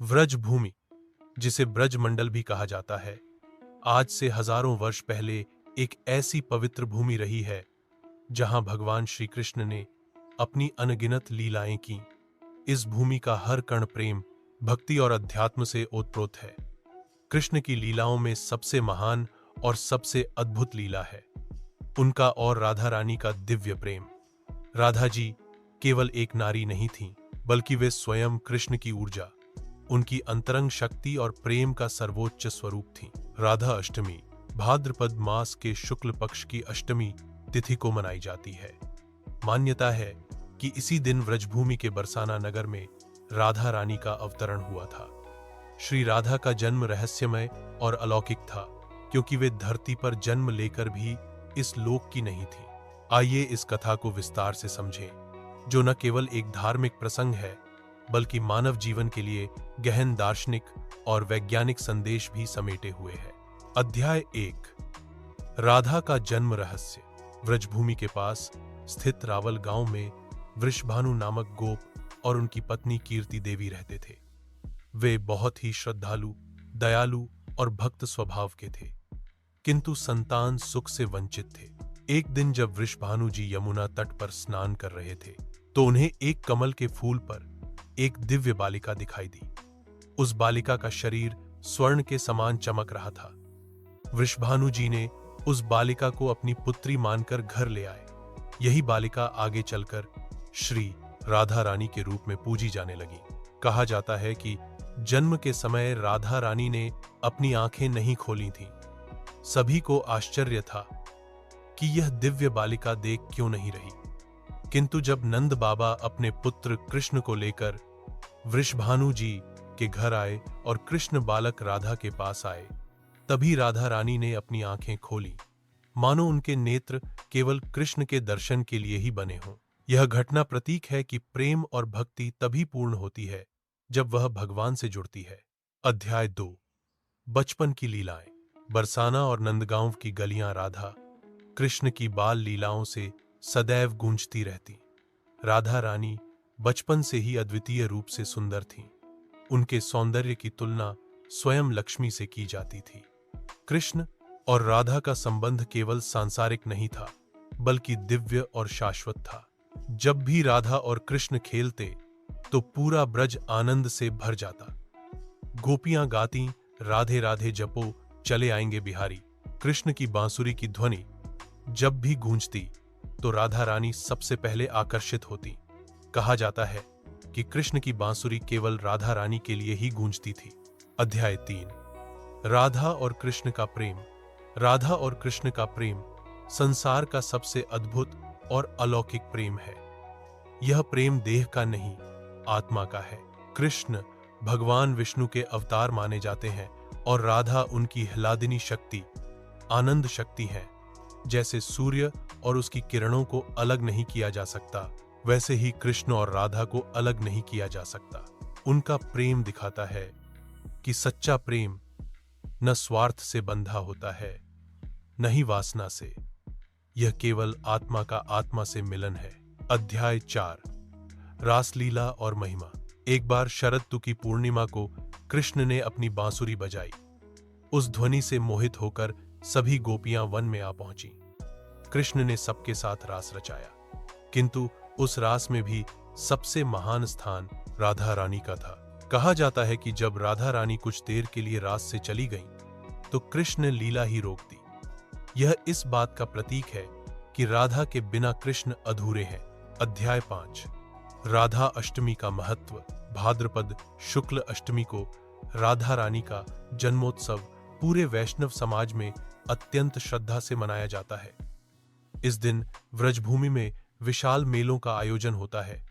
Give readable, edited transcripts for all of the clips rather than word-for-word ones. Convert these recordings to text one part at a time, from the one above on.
व्रज भूमि, जिसे ब्रज मंडल भी कहा जाता है, आज से हजारों वर्ष पहले एक ऐसी पवित्र भूमि रही है जहां भगवान श्री कृष्ण ने अपनी अनगिनत लीलाएं की। इस भूमि का हर कण प्रेम, भक्ति और अध्यात्म से ओतप्रोत है। कृष्ण की लीलाओं में सबसे महान और सबसे अद्भुत लीला है उनका और राधा रानी का दिव्य प्रेम। राधा जी केवल एक नारी नहीं थीं, बल्कि वे स्वयं कृष्ण की ऊर्जा, उनकी अंतरंग शक्ति और प्रेम का सर्वोच्च स्वरूप थीं। राधा अष्टमी भाद्रपद मास के शुक्ल पक्ष की अष्टमी तिथि को मनाई जाती है। मान्यता है कि इसी दिन व्रजभूमि के बरसाना नगर में राधा रानी का अवतरण हुआ था। श्री राधा का जन्म रहस्यमय और अलौकिक था, क्योंकि वे धरती पर जन्म लेकर भी इस लोक की नहीं थी। आइए इस कथा को विस्तार से समझें, जो न केवल एक धार्मिक प्रसंग है, बल्कि मानव जीवन के लिए गहन दार्शनिक और वैज्ञानिक संदेश भी समेटे हुए है। अध्याय 1, राधा का जन्म रहस्य। व्रजभूमि के पास स्थित रावल गांव में वृषभानु नामक गोप और उनकी पत्नी कीर्ति देवी रहते थे। वे बहुत ही श्रद्धालु, दयालु और भक्त स्वभाव के थे, किंतु संतान सुख से वंचित थे। एक दिन जब वृषभानु जी यमुना तट पर स्नान कर रहे थे, तो उन्हें एक कमल के फूल पर एक दिव्य बालिका दिखाई दी। उस बालिका का शरीर स्वर्ण के समान चमक रहा था। वृषभानु जी ने उस बालिका को अपनी पुत्री मानकर घर ले आए। यही बालिका आगे चलकर श्री राधा रानी के रूप में पूजी जाने लगी। कहा जाता है कि जन्म के समय राधा रानी ने अपनी आंखें नहीं खोली थीं। सभी को आश्चर्य था कि यह दिव्य बालिका देख क्यों नहीं रही। किंतु जब नंद बाबा अपने पुत्र कृष्ण को लेकर वृषभानु जी के घर आए और कृष्ण बालक राधा के पास आए, तभी राधा रानी ने अपनी आंखें खोली, मानो उनके नेत्र केवल कृष्ण के दर्शन के लिए ही बने हों। यह घटना प्रतीक है कि प्रेम और भक्ति तभी पूर्ण होती है जब वह भगवान से जुड़ती है। अध्याय 2, बचपन की लीलाएं। बरसाना और नंदगांव की गलियां राधा कृष्ण की बाल लीलाओं से सदैव गूंजती रहती। राधा रानी बचपन से ही अद्वितीय रूप से सुंदर थीं। उनके सौंदर्य की तुलना स्वयं लक्ष्मी से की जाती थी। कृष्ण और राधा का संबंध केवल सांसारिक नहीं था, बल्कि दिव्य और शाश्वत था। जब भी राधा और कृष्ण खेलते, तो पूरा ब्रज आनंद से भर जाता। गोपियां गाती, राधे राधे जपो चले आएंगे बिहारी। कृष्ण की बांसुरी की ध्वनि जब भी गूंजती, तो राधा रानी सबसे पहले आकर्षित होती। कहा जाता है कि कृष्ण की बांसुरी केवल राधा रानी के लिए ही गूंजती थी। अध्याय 3, राधा और कृष्ण का प्रेम। राधा और कृष्ण का प्रेम संसार का सबसे अद्भुत और अलौकिक प्रेम है। यह प्रेम देह का नहीं, आत्मा का है। कृष्ण भगवान विष्णु के अवतार माने जाते हैं और राधा उनकी ह्लादिनी शक्ति, आनंद शक्ति है। जैसे सूर्य और उसकी किरणों को अलग नहीं किया जा सकता, वैसे ही कृष्ण और राधा को अलग नहीं किया जा सकता। उनका प्रेम दिखाता है कि सच्चा प्रेम न स्वार्थ से बंधा होता है, न ही वासना से। यह केवल आत्मा का आत्मा से मिलन है। अध्याय 4, रासलीला और महिमा। एक बार शरद ऋतु की पूर्णिमा को कृष्ण ने अपनी बांसुरी बजाई। उस ध्वनि से मोहित होकर सभी गोपियां वन में आ पहुंची। कृष्ण ने सबके साथ रास रचाया, किंतु उस रास में भी सबसे महान स्थान राधा रानी का था। कहा जाता है कि जब राधा रानी कुछ देर के लिए रास से चली गईं, तो कृष्ण ने लीला ही रोक दी। यह इस बात का प्रतीक है कि राधा के बिना कृष्ण अधूरे हैं। अध्याय 5, राधा अष्टमी का महत्व। भाद्रपद शुक्ल अष्टमी को राधा रानी का जन्मोत्सव पूरे वैष्णव समाज में अत्यंत श्रद्धा से मनाया जाता है। इस दिन व्रजभूमि में विशाल मेलों का आयोजन होता है।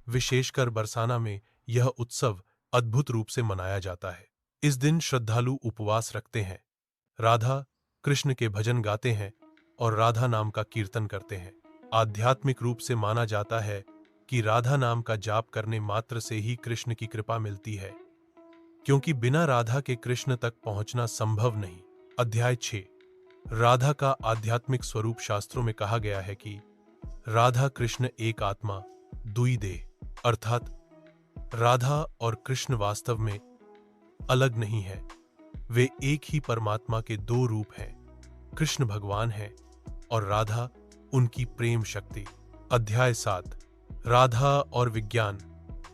विशेषकर बरसाना में यह उत्सव अद्भुत रूप से मनाया जाता है। इस दिन श्रद्धालु उपवास रखते हैं, राधा कृष्ण के भजन गाते हैं और राधा नाम का कीर्तन करते हैं। आध्यात्मिक रूप से माना जाता है कि राधा नाम का जाप करने मात्र से ही कृष्ण की कृपा मिलती है, क्योंकि बिना राधा के कृष्ण तक पहुंचना संभव नहीं। अध्याय 6, राधा का आध्यात्मिक स्वरूप। शास्त्रों में कहा गया है कि राधा कृष्ण एक आत्मा दुई देह, अर्थात राधा और कृष्ण वास्तव में अलग नहीं है, वे एक ही परमात्मा के दो रूप हैं। कृष्ण भगवान है और राधा उनकी प्रेम शक्ति। अध्याय 7, राधा और विज्ञान।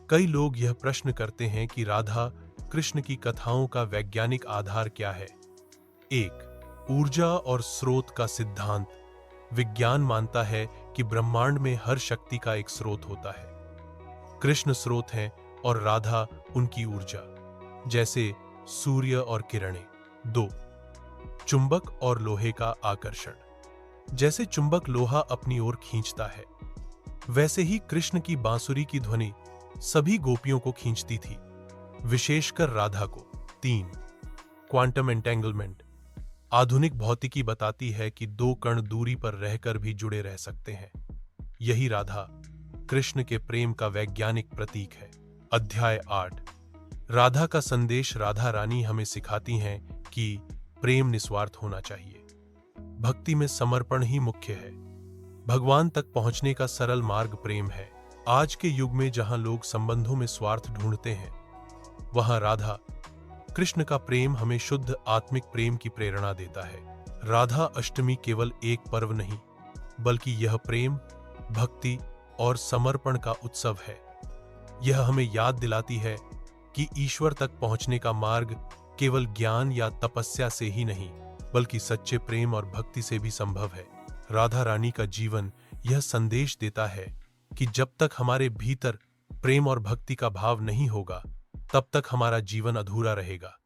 कई लोग यह प्रश्न करते हैं कि राधा कृष्ण की कथाओं का वैज्ञानिक आधार क्या है। 1, ऊर्जा और स्रोत का सिद्धांत। विज्ञान मानता है कि ब्रह्मांड में हर शक्ति का एक स्रोत होता है। कृष्ण स्रोत हैं और राधा उनकी ऊर्जा, जैसे सूर्य और किरणें। 2, चुंबक और लोहे का आकर्षण। जैसे चुंबक लोहा अपनी ओर खींचता है, वैसे ही कृष्ण की बांसुरी की ध्वनि सभी गोपियों को खींचती थी, विशेषकर राधा को। 3, क्वांटम एंटेंगलमेंट। आधुनिक भौतिकी बताती है कि दो कण दूरी पर रहकर भी जुड़े रह सकते हैं। यही राधा कृष्ण के प्रेम का वैज्ञानिक प्रतीक है। अध्याय 8, राधा का संदेश। राधा रानी हमें सिखाती हैं कि प्रेम निस्वार्थ होना चाहिए। भक्ति में समर्पण ही मुख्य है। भगवान तक पहुंचने का सरल मार्ग प्रेम है। आज के युग में जहां लोग संबंधों में स्वार्थ ढूंढते हैं, वहां राधा कृष्ण का प्रेम हमें शुद्ध आत्मिक प्रेम की प्रेरणा देता है। राधा अष्टमी केवल एक पर्व नहीं, बल्कि यह प्रेम, भक्ति और समर्पण का उत्सव है। यह हमें याद दिलाती है कि ईश्वर तक पहुंचने का मार्ग केवल ज्ञान या तपस्या से ही नहीं, बल्कि सच्चे प्रेम और भक्ति से भी संभव है। राधा रानी का जीवन यह संदेश देता है कि जब तक हमारे भीतर प्रेम और भक्ति का भाव नहीं होगा, तब तक हमारा जीवन अधूरा रहेगा।